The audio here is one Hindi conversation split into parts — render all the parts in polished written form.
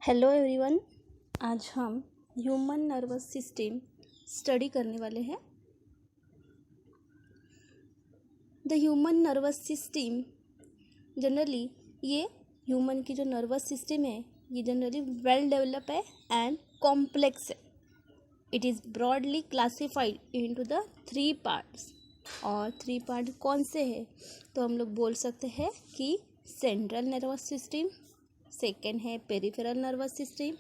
Hello everyone. आज हम ह्यूमन नर्वस सिस्टम स्टडी करने वाले हैं। The human nervous system generally ये ह्यूमन की जो नर्वस सिस्टम है ये जनरली वेल डेवलप है एंड कॉम्प्लेक्स है। It is broadly classified into the 3 parts. और 3 पार्ट कौन से हैं तो हम लोग बोल सकते हैं कि सेंट्रल नर्वस सिस्टम, सेकेंड है peripheral nervous system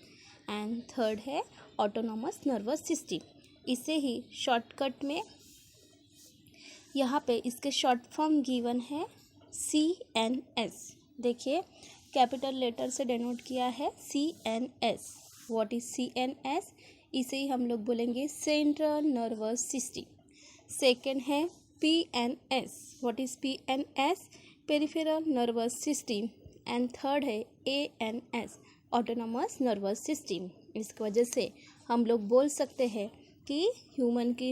and third है ऑटोनॉमस नर्वस सिस्टम। इसे ही शॉर्टकट में यहाँ पे इसके शॉर्ट फॉर्म गिवन है CNS। देखिए कैपिटल लेटर से डिनोट किया है CNS। What is CNS? इसे ही हम लोग बोलेंगे सेंट्रल नर्वस सिस्टम। सेकेंड है PNS। What is PNS? Peripheral nervous system. And third है ANS, ऑटोनॉमस नर्वस सिस्टम। इसकी वजह से हम लोग बोल सकते हैं कि ह्यूमन की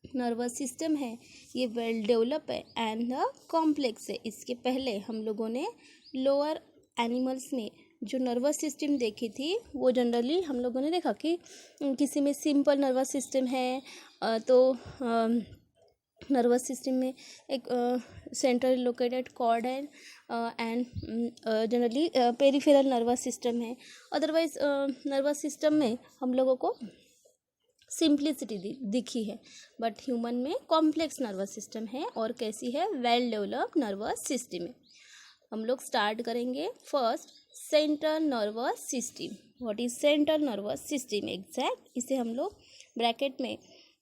नर्वस सिस्टम है ये वेल डेवलप है एंड कॉम्प्लेक्स है। इसके पहले हम लोगों ने लोअर एनिमल्स में जो नर्वस सिस्टम देखी थी वो जनरली हम लोगों ने देखा कि किसी में सिंपल नर्वस सिस्टम है तो नर्वस सिस्टम में एक सेंट्रल लोकेटेड कॉर्ड है and generally peripheral nervous system है। अदरवाइज नर्वस सिस्टम में हम लोगों को सिंप्लिसिटी दिखी है, बट ह्यूमन में कॉम्प्लेक्स नर्वस सिस्टम है और कैसी है, वेल डेवलप्ड नर्वस सिस्टम है। हम लोग स्टार्ट करेंगे first central nervous system. What is central nervous system exact? इसे हम लोग ब्रैकेट में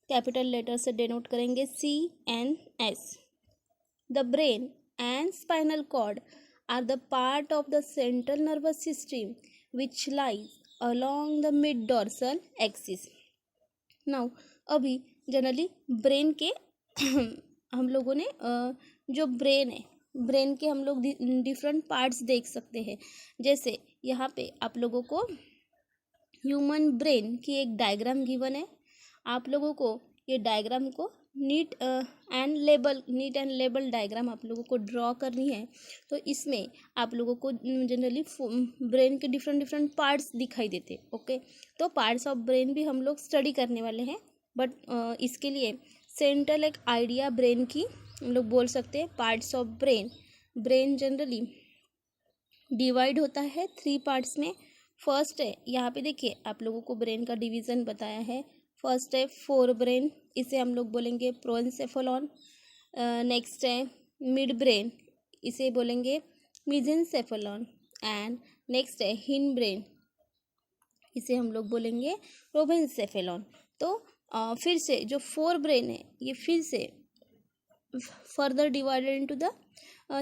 कैपिटल लेटर से डिनोट करेंगे CNS। The brain and spinal cord are the part of the central nervous system which lies along the mid dorsal axis. Now अभी जनरली ब्रेन के हम लोगों ने जो ब्रेन है, ब्रेन के हम लोग डिफरेंट पार्ट्स देख सकते हैं। जैसे यहाँ पे आप लोगों को ह्यूमन ब्रेन की एक डायग्राम गिवन है। आप लोगों को ये डायग्राम को नीट एंड लेबल डायग्राम आप लोगों को ड्रॉ करनी है। तो इसमें आप लोगों को जनरली ब्रेन के डिफरेंट पार्ट्स दिखाई देते। ओके, तो पार्ट्स ऑफ ब्रेन भी हम लोग स्टडी करने वाले हैं, बट इसके लिए सेंट्रल एक आइडिया ब्रेन की हम लोग बोल सकते हैं। Parts of brain generally divide होता है 3 पार्ट्स में। फर्स्ट है, यहाँ पे देखिए आप लोगों को ब्रेन का डिवीज़न बताया है। फर्स्ट है फोर ब्रेन, इसे हम लोग बोलेंगे प्रोएंसेफेलॉन। नेक्स्ट है मिड ब्रेन, इसे बोलेंगे मेसेंसेफेलॉन। एंड नेक्स्ट है हिंड ब्रेन, इसे हम लोग बोलेंगे प्रोबेंसेफेलॉन। तो फिर से जो फोर ब्रेन है ये फिर से further divided into the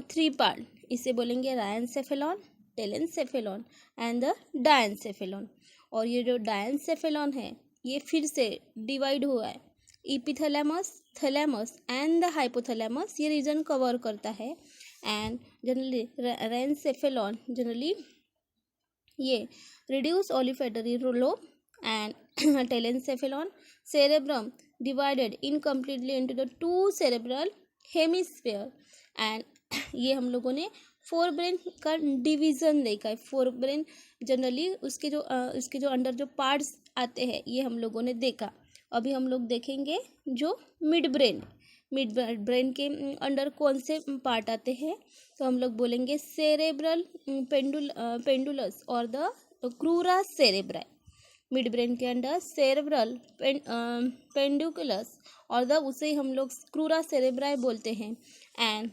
3 part, इसे बोलेंगे रायनसेफेलॉन, टेलेनसेफेलॉन एंड द डायनसेफेलॉन। और ये जो डायनसेफेलॉन है ये फिर से डिवाइड हुआ है epithalamus, thalamus and the hypothalamus, ये रीजन कवर करता है। एंड जनरली रेनसेफेलॉन जनरली ये reduce olfactory lobe and telencephalon cerebrum divided incompletely into the 2 cerebral hemisphere. And ये हम लोगों ने फोर ब्रेन का डिवीज़न देखा है। फोर ब्रेन जनरली उसके जो अंडर जो पार्ट्स आते हैं ये हम लोगों ने देखा। अभी हम लोग देखेंगे जो मिड ब्रेन के अंडर कौन से पार्ट आते हैं। तो हम लोग बोलेंगे सेरेब्रल पेंडुलस और the crura cerebri. Mid brain के अंडर सेरेब्रल पेंडुकुलस और द उसे हम लोग क्रूरा सेरेब्राई बोलते हैं। एंड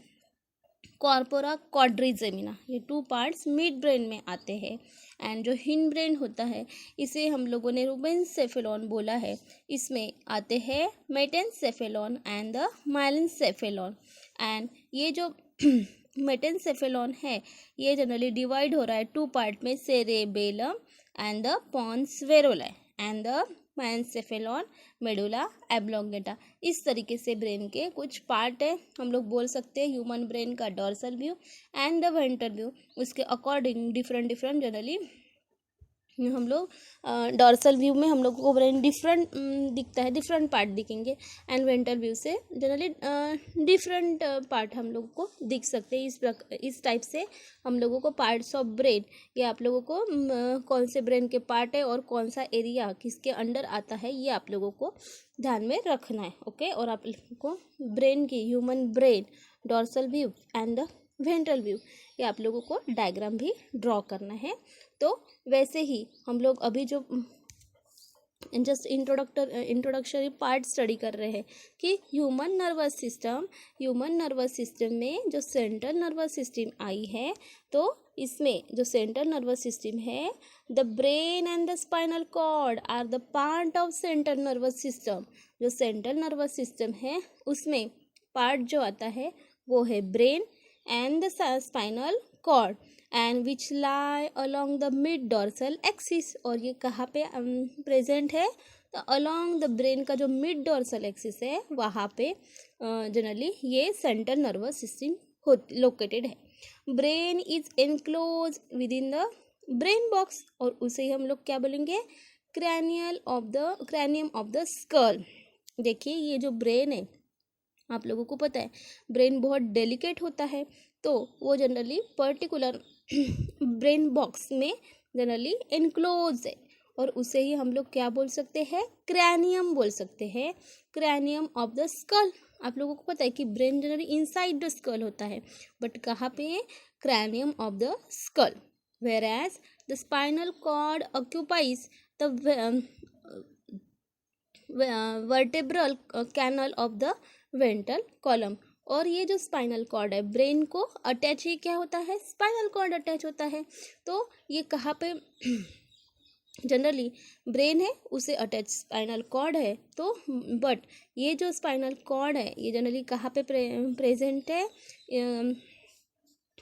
कॉर्पोरा क्वाड्रिजेमिना, ये 2 पार्ट्स मिड ब्रेन में आते हैं। एंड जो हिंड ब्रेन होता है इसे हम लोगों ने रूबेनसेफेलॉन बोला है। इसमें आते हैं मेटेनसेफेलॉन एंड द माइलेनसेफेलॉन। एंड ये जो मेटेनसेफेलॉन है ये जनरली डिवाइड हो रहा है 2 पार्ट में, cerebellum and the pons varolii and the myelencephalon medulla oblongata. इस तरीके से ब्रेन के कुछ पार्ट है। हम लोग बोल सकते हैं ह्यूमन ब्रेन का dorsal view and the ventral view, उसके अकॉर्डिंग डिफरेंट जनरली हम लोग डॉर्सल व्यू में हम लोगों को ब्रेन डिफरेंट दिखता है, डिफरेंट पार्ट दिखेंगे, एंड वेंट्रल व्यू से जनरली डिफरेंट पार्ट हम लोगों को दिख सकते हैं। इस टाइप से हम लोगों को पार्ट्स ऑफ ब्रेन, ये आप लोगों को कौन से ब्रेन के पार्ट है और कौन सा एरिया किसके अंडर आता है, ये आप लोगों को ध्यान में रखना है। ओके, और आप लोगों को ब्रेन की, human brain, dorsal view and the ventral view, ये आप लोगों को डायग्राम भी ड्रॉ करना है। तो वैसे ही हम लोग अभी जो जस्ट इंट्रोडक्टरी पार्ट स्टडी कर रहे हैं कि ह्यूमन नर्वस सिस्टम में जो सेंट्रल नर्वस सिस्टम आई है, तो इसमें जो सेंट्रल नर्वस सिस्टम है, the brain and the spinal cord are the part of central nervous system. जो सेंट्रल नर्वस सिस्टम है उसमें पार्ट जो आता है वो है brain and the spinal cord, and which lie along the mid dorsal axis. और ये कहाँ पे प्रेजेंट है, तो अलोंग द ब्रेन का जो मिड डॉर्सल एक्सिस है वहाँ पे जनरली ये सेंट्रल नर्वस सिस्टम लोकेटेड है। Brain is enclose with in the brain box, और उसे ही हम लोग क्या बोलेंगे, क्रैनियम ऑफ द स्कल। देखिए ये जो ब्रेन है, आप लोगों को पता है ब्रेन बहुत डेलिकेट होता है, तो वो जनरली पर्टिकुलर ब्रेन बॉक्स में जनरली एनक्लोज है, और उसे ही हम लोग क्या बोल सकते हैं, क्रैनियम बोल सकते हैं, क्रैनियम ऑफ द स्कल। आप लोगों को पता है कि brain generally inside the skull होता है, बट कहाँ पे है, cranium of the skull. Whereas the spinal cord occupies the vertebral canal of the ventral column. और ये जो स्पाइनल कॉर्ड है, ब्रेन को अटैच ही क्या होता है, स्पाइनल कॉर्ड अटैच होता है। तो ये कहाँ पे जनरली ब्रेन है उसे अटैच स्पाइनल कॉर्ड है, तो बट ये जो स्पाइनल कॉर्ड है ये जनरली कहाँ पे प्रेजेंट है,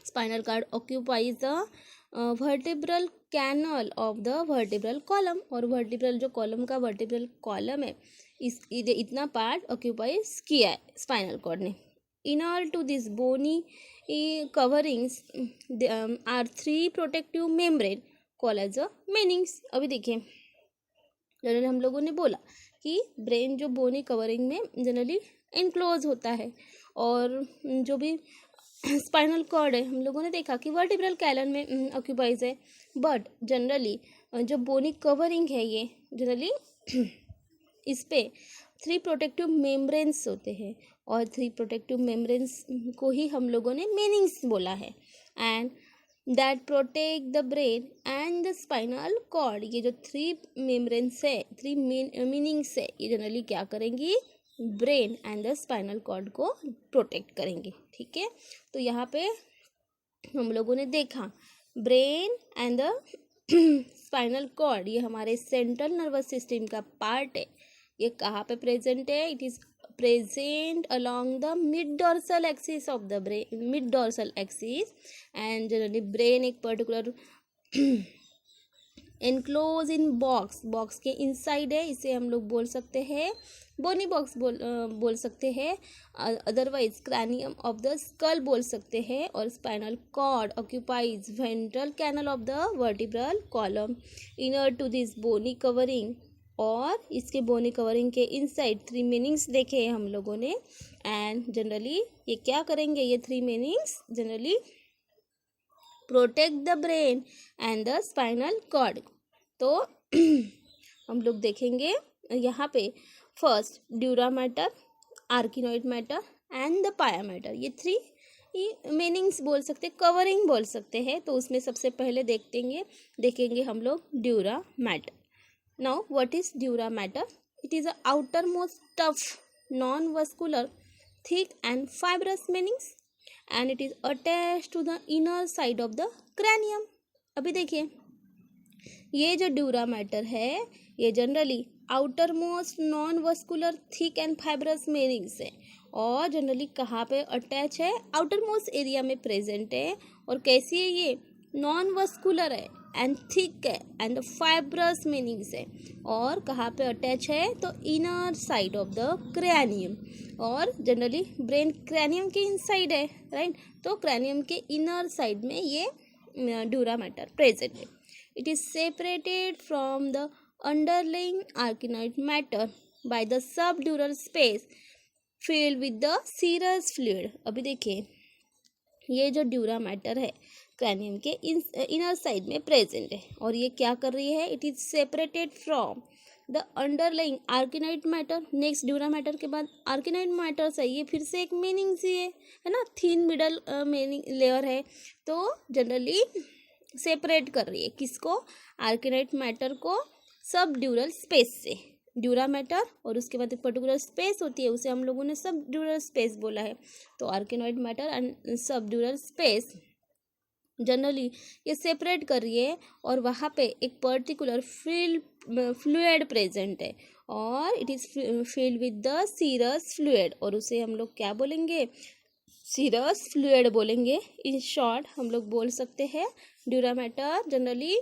spinal cord occupies the vertebral canal of the vertebral column. और वर्टेब्रल जो कॉलम का वर्टेब्रल कॉलम है, इतना पार्ट ऑक्यूपाइज किया है स्पाइनल कॉर्ड ने। Inner to this bony coverings are 3 protective membrane called as a meninges. अभी देखिए जनरली हम लोगों ने बोला कि ब्रेन जो बोनी कवरिंग में जनरली इनक्लोज होता है, और जो भी स्पाइनल कॉर्ड है हम लोगों ने देखा कि वर्टिब्रल कैनल में ऑक्यूपाइज है, बट जनरली जो बोनी कवरिंग है ये जनरली इस पे 3 प्रोटेक्टिव मेम्ब्रेन्स होते हैं, और 3 प्रोटेक्टिव मेम्ब्रेन्स को ही हम लोगों ने मीनिंग्स बोला है, and that protect the brain and the spinal cord. ये जो 3 मेम्ब्रेन्स है, 3 मीनिंग्स है, ये जनरली क्या करेंगी, brain and the spinal cord को प्रोटेक्ट करेंगे। ठीक है, तो यहाँ पे हम लोगों ने देखा brain and the spinal cord, ये हमारे सेंट्रल नर्वस सिस्टम का पार्ट है। ये कहाँ पे प्रेजेंट है, it is present along the mid dorsal axis of the brain, mid dorsal axis, and generally brain एक पर्टिकुलर एनक्लोज इन बॉक्स के इनसाइड है, इसे हम लोग बोल सकते हैं बोनी बॉक्स बोल सकते हैं, otherwise cranium of the skull बोल सकते हैं, और spinal cord occupies ventral canal of the vertebral column inner to this bony covering. और इसके बोनी कवरिंग के इनसाइड 3 मीनिंग्स देखे हैं हम लोगों ने, एंड जनरली ये क्या करेंगे, ये 3 meninges generally protect the brain and the spinal cord. तो हम लोग देखेंगे यहाँ पे first dura mater, arachnoid mater and the pia mater, ये 3 मीनिंग्स बोल सकते, कवरिंग बोल सकते हैं। तो उसमें सबसे पहले देखेंगे हम लोग dura mater. Now what is dura mater, it is a outer most tough non vascular thick and fibrous meanings, and it is attached to the inner side of the cranium। अभी देखिए ये जो ड्यूरा मैटर है ये generally outer most non vascular thick and fibrous meanings है, और जनरली कहाँ पे अटैच है, आउटर मोस्ट एरिया में प्रेजेंट है। और कैसी है ये, नॉन वस्कुलर है एंड थिक है एंड फाइब्रस मीनिंग्स है, और कहाँ पे अटैच है, तो inner side of the cranium. और जनरली ब्रेन क्रैनियम के इनसाइड है, राइट, तो क्रैनियम के इनर साइड में ये ड्यूरा मैटर प्रेजेंट है। It is separated from the underlying arachnoid matter by the subdural space filled with the serous fluid. अभी देखिए ये जो ड्यूरा मैटर है क्रैनियम के इनर साइड में प्रेजेंट है और ये क्या कर रही है, it is separated from the underlying arachnoid mater. Next dura mater के बाद आर्किनाइट मैटर से ये फिर से एक मीनिंग सी है ना, थिन मिडल मीनिंग लेयर है, तो जनरली सेपरेट कर रही है किसको, आर्किनाइट मैटर को सब ड्यूरल स्पेस से. ड्यूरा मैटर और उसके बाद एक पर्टिकुलर स्पेस होती है, उसे हम लोगों ने सब ड्यूरल स्पेस बोला है. तो आर्किनॉइड मैटर एंड सब ड्यूरल स्पेस जनरली ये सेपरेट कर रही है और वहाँ पे एक पर्टिकुलर फ्लूइड प्रेजेंट है और it is filled with the serous fluid और उसे हम लोग क्या बोलेंगे, सीरस फ्लूइड बोलेंगे. इन शॉर्ट हम लोग बोल सकते हैं ड्यूरा मैटर जनरली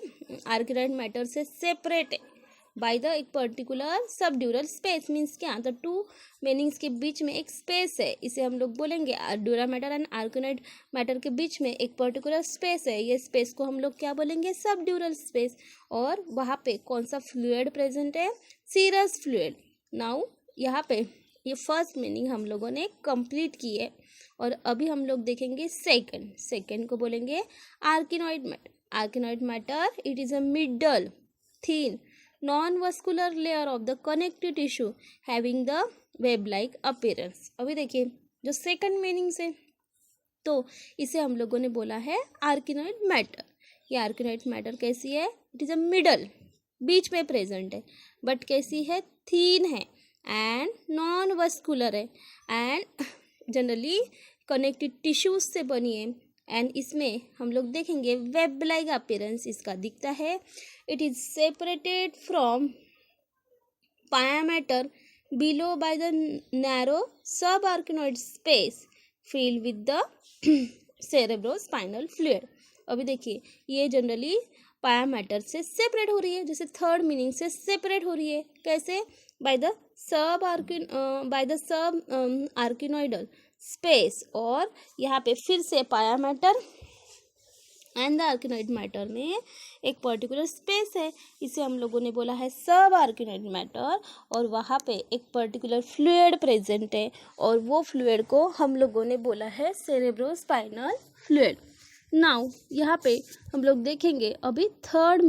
आर्किनॉइड मैटर से सेपरेट है बाय द एक पर्टिकुलर सब ड्यूरल स्पेस. मीन्स क्या, तो टू मीनिंग्स के बीच में एक स्पेस है, इसे हम लोग बोलेंगे ड्यूरा मैटर एंड आर्किनॉइड मैटर के बीच में एक पर्टिकुलर स्पेस है, ये स्पेस को हम लोग क्या बोलेंगे, सब ड्यूरल स्पेस. और वहाँ पे कौन सा फ्लूइड प्रेजेंट है, सीरस फ्लूइड. नाउ यहाँ पे ये फर्स्ट मीनिंग हम लोगों ने कंप्लीट की है और अभी हम लोग देखेंगे सेकेंड को बोलेंगे arachnoid mater. Arachnoid mater it is a middle thin non-vascular layer of the connective tissue having the web-like appearance. अभी देखिए जो सेकंड मीनिंग से, तो इसे हम लोगों ने बोला है आर्किनॉइड मैटर. ये आर्किनॉइड मैटर कैसी है, इट इज़ अ मिडल, बीच में प्रेजेंट है, बट कैसी है, थीन है एंड नॉन वस्कुलर है एंड जनरली कनेक्टिव टिश्यूज से बनी है एंड इसमें हम लोग देखेंगे वेब लाइक अपीयरेंस इसका दिखता है. It is separated from pia mater below by the narrow subarachnoid space filled with the cerebrospinal fluid. अभी देखिए ये जनरली पाया मैटर से सेपरेट हो रही है, जैसे थर्ड मीनिंग से सेपरेट हो रही है, कैसे, बाय द सब आर्किनॉइडल स्पेस. और यहाँ पे फिर से पाया मैटर एंड द आर्किनॉइड मैटर में एक पर्टिकुलर स्पेस है, इसे हम लोगों ने बोला है सब आर्किनॉइड मैटर और वहाँ पे एक पर्टिकुलर फ्लूइड प्रेजेंट है और वो फ्लूइड को हम लोगों ने बोला है सेरेब्रोस्पाइनल फ्लूइड. नाउ यहाँ पे हम लोग देखेंगे अभी थर्ड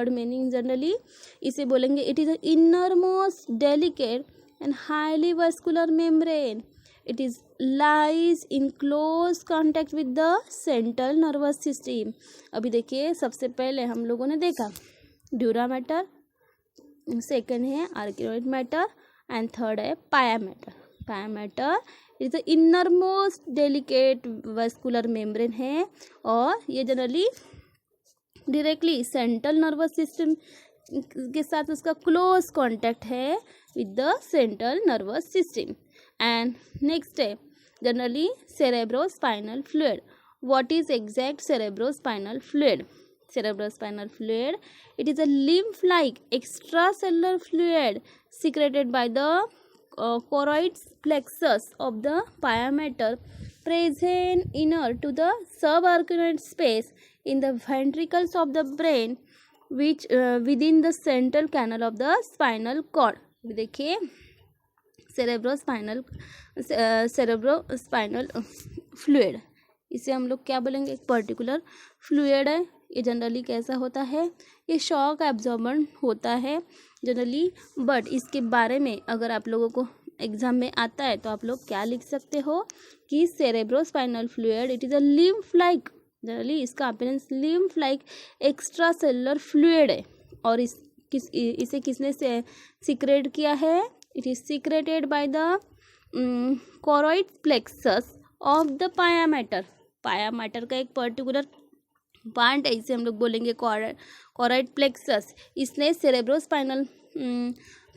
मीनिंग जनरली इसे बोलेंगे it is a inner most delicate and highly vascular membrane. It is lies in close contact with the central nervous system. अभी देखिए सबसे पहले हम लोगों ने देखा ड्यूरा मैटर, सेकंड है आर्किनॉइड मैटर एंड थर्ड है पाया मैटर. पाया matter is the inner most delicate vascular membrane है और ये generally directly central nervous system के साथ उसका क्लोज कॉन्टैक्ट है with the central nervous system. And next है generally cerebrospinal fluid. What is exact cerebrospinal fluid? Cerebrospinal fluid, it is a lymph-like extracellular fluid secreted by the choroid plexus of the pia mater present inner to the subarachnoid space in the ventricles of the brain which within the central canal of the spinal cord. देखिए सेरेब्रोस्पाइनल फ्लूइड, इसे हम लोग क्या बोलेंगे, एक पर्टिकुलर फ्लूइड है. ये जनरली कैसा होता है, ये शॉक एब्जॉर्बेंट होता है जनरली, बट इसके बारे में अगर आप लोगों को एग्जाम में आता है तो आप लोग क्या लिख सकते हो कि cerebrospinal fluid it is a lymph like, generally इसका appearance lymph like extracellular fluid है और इसे किसने से सीक्रेट किया है, it is secreted by the choroid plexus of the pia mater. पाया मैटर का एक पर्टिकुलर पार्ट है, इसे हम लोग बोलेंगे choroid plexus. इसने सेरेब्रोस्पाइनल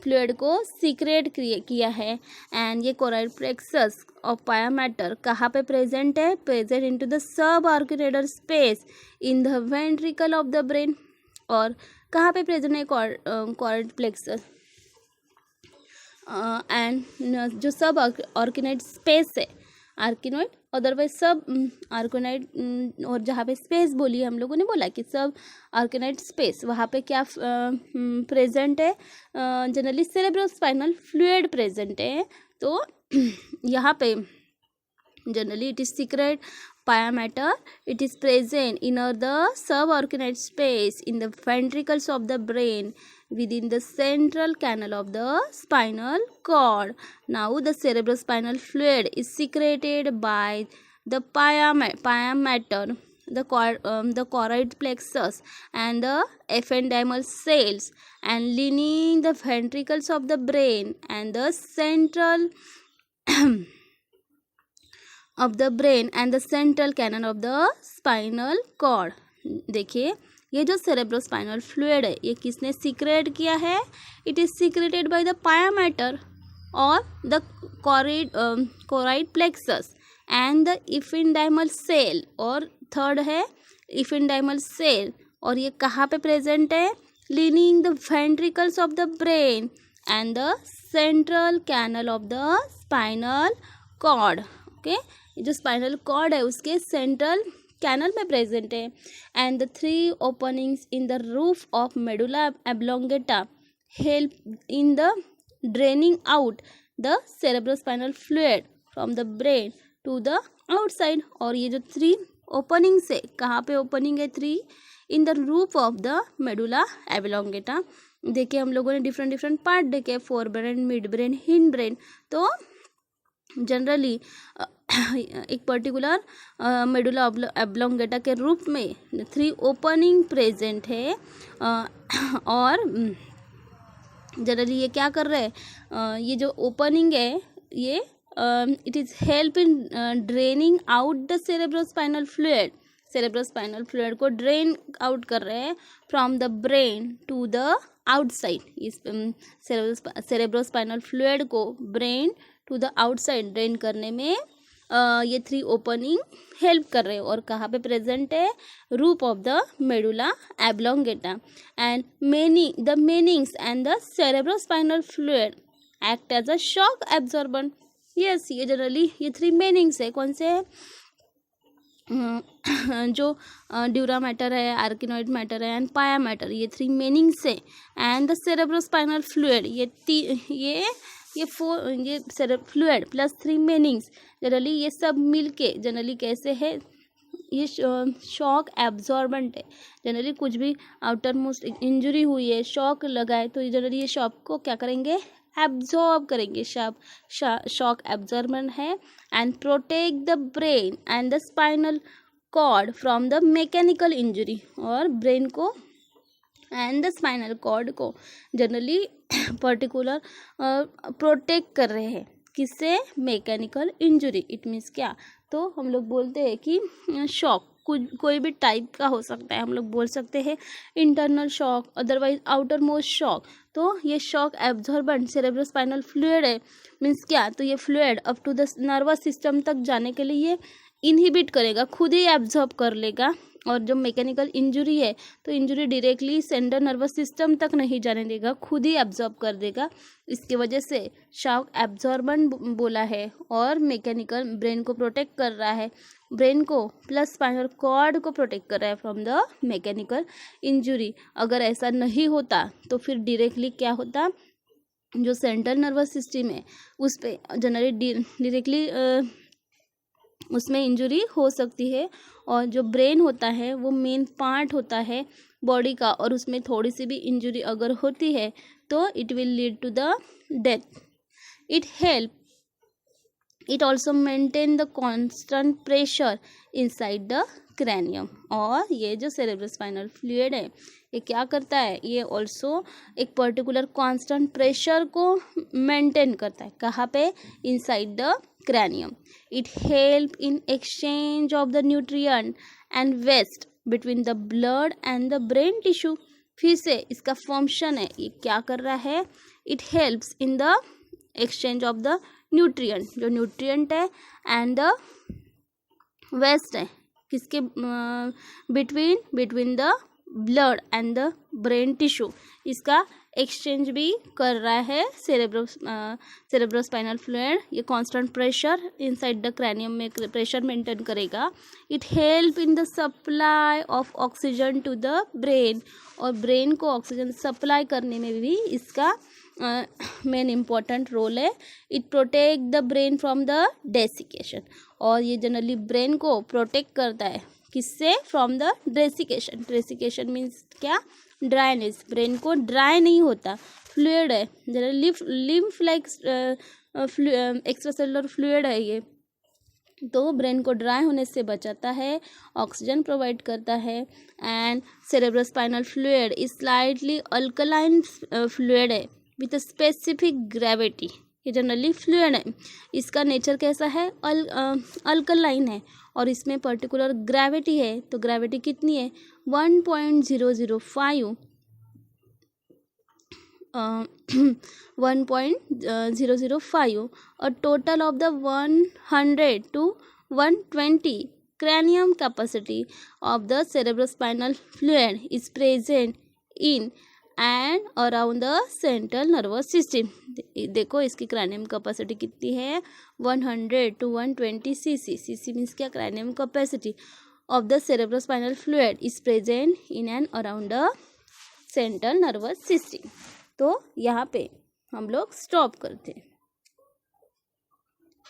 फ्लूइड को सीक्रेट किया है एंड ये choroid plexus of pia mater कहाँ पे प्रेजेंट है, present into the subarachnoidal space in the ventricle of the brain. और कहाँ पे प्रेजेंट है choroid plexus एंड जो सब आर्किनॉइड स्पेस है, आर्किनॉइड अदरवाइज सब आर्कोनाइट और जहाँ पे स्पेस बोली हम लोगों ने बोला कि सब आर्कोनाइट स्पेस, वहाँ पे क्या प्रेजेंट है, जनरली सेरेब्रोस्पाइनल फ्लूइड प्रेजेंट है। तो यहाँ पे generally it is secret pia matter, it is present in the suborchidinate space in the ventricles of the brain within the central canal of the spinal cord. Now the cerebrospinal fluid is secreted by the pia matter, the choroid plexus and the ependymal cells, and lining the ventricles of the brain and the central of the brain and the central canal of the spinal cord. देखिए ये जो सेरेब्रोस्पाइनल फ्लूइड है ये किसने सीक्रेट किया है? It is secreted by the pia mater और the choroid plexus and the ependymal cell, और थर्ड है इफिनडाइमल सेल, और ये कहाँ पे प्रेजेंट है? Lining the ventricles of the brain and the central canal of the spinal cord. Okay, जो स्पाइनल कॉर्ड है उसके सेंट्रल कैनल में प्रेजेंट है। And the 3 openings in the roof of medulla oblongata help in the draining out the cerebrospinal fluid from the brain to the outside. और ये जो 3 ओपनिंग्स है, कहाँ पे ओपनिंग है? 3 in the roof of the medulla oblongata. देखिए हम लोगों ने डिफरेंट पार्ट देखे, forebrain, midbrain, hindbrain. तो जनरली एक पर्टिकुलर मेडुला एब्लोंगेटा के रूप में 3 ओपनिंग प्रेजेंट है, और जनरली ये क्या कर रहे हैं? ये जो ओपनिंग है ये it is help in draining out the cerebrospinal fluid. Cerebrospinal fluid को ड्रेन आउट कर रहे हैं from the brain to the outside. इस सेरेब्रोस्पाइनल फ्लूइड को brain to the outside drain करने में ये 3 ओपनिंग हेल्प कर रहे हैं। और कहाँ पे प्रेजेंट है? Roof of the medulla oblongata. And the meninges and the cerebrospinal fluid act as a shock absorbent. Yes, ये जनरली ये 3 मेनिंग्स है। कौन से है? जो ड्यूरा मैटर है, आर्किनॉइड मैटर है एंड पाया मैटर, ये 3 मेनिंग्स है। एंड द सेरेब्रोस्पाइनल फ्लूइड, ये फ्लूइड प्लस 3 मेनिंग्स, जनरली ये सब मिलके जनरली कैसे है? ये शॉक एब्जॉर्बेंट है। जनरली कुछ भी आउटर मोस्ट इंजरी हुई है, शॉक लगा है, तो जनरली ये शॉक को क्या करेंगे? एब्जॉर्ब करेंगे। शॉक एब्जॉर्बेंट है। And protect the brain and the spinal cord from the mechanical injury, और ब्रेन को एंड द स्पाइनल कॉर्ड को जनरली पर्टिकुलर प्रोटेक्ट कर रहे हैं। किससे? Mechanical injury. इट मीन्स क्या? तो हम लोग बोलते हैं कि शॉक कोई भी टाइप का हो सकता है। हम लोग बोल सकते हैं internal shock, otherwise outermost shock. तो ये शॉक एब्जॉर्बेंट सेरेब्रोस्पाइनल फ्लूइड है। मीन्स क्या? तो ये fluid up to the nervous system तक जाने के लिए ये इनहिबिट करेगा, खुद ही एब्जॉर्ब कर लेगा। और जो मैकेनिकल इंजरी है तो injury directly central nervous system तक नहीं जाने देगा, खुद ही एब्जॉर्ब कर देगा। इसकी वजह से शॉक एब्जॉर्बेंट बोला है। और मैकेनिकल ब्रेन को प्रोटेक्ट कर रहा है, ब्रेन को प्लस स्पाइनल कॉर्ड को प्रोटेक्ट कर रहा है फ्रॉम द मैकेनिकल इंजरी। अगर ऐसा नहीं होता तो फिर डायरेक्टली क्या होता? जो सेंट्रल नर्वस सिस्टम है उस पर जनरली डायरेक्टली उसमें इंजरी हो सकती है। और जो ब्रेन होता है वो मेन पार्ट होता है बॉडी का, और उसमें थोड़ी सी भी इंजरी अगर होती है तो it will lead to the death. It also maintain the constant pressure inside the cranium. और ये जो सेरेब्रोस्पाइनल फ्लूइड है ये क्या करता है? ये ऑल्सो एक पर्टिकुलर कांस्टेंट प्रेशर को मेंटेन करता है। कहाँ पे? Inside the cranium. It help in exchange of the nutrient and waste between the blood and the brain tissue. फिर से इसका फंक्शन है, ये क्या कर रहा है? It helps in the exchange of the nutrient, जो न्यूट्रिएंट है एंड द वेस्ट है किसके? Between the blood and the brain tissue. इसका एक्सचेंज भी कर रहा है सेरेब्रोस्पाइनल फ्लूइड। ये constant pressure inside the cranium में प्रेशर मेंटेन करेगा। It help in the supply of oxygen to the brain, और ब्रेन को ऑक्सीजन सप्लाई करने में भी इसका मेन इम्पॉर्टेंट रोल है। It protect the brain from the desiccation, और ये जनरली ब्रेन को प्रोटेक्ट करता है किससे? From the desiccation. Desiccation means क्या? ड्राइनेस। ब्रेन को ड्राई नहीं होता, फ्लूइड है, generally lymph like extracellular fluid है ये, तो ब्रेन को ड्राई होने से बचाता है, ऑक्सीजन प्रोवाइड करता है। And cerebrospinal fluid is slightly alkaline fluid है विथ स्पेसिफिक ग्रेविटी। ये जनरली फ्लूइड है, इसका नेचर कैसा है? अल्कलाइन है, और इसमें पर्टिकुलर ग्रेविटी है। तो ग्रेविटी कितनी है? 1.005 1.005, a total of the 100 to 120 cranium capacity of the cerebrospinal fluid is present in and around the central nervous system। देखो इसकी क्रैनियम कैपेसिटी कितनी है? 100 to 120 cc। cc मीन्स क्या? Cranium capacity of the cerebrospinal fluid is present in and around the central nervous system। तो यहाँ पे हम लोग स्टॉप करते हैं।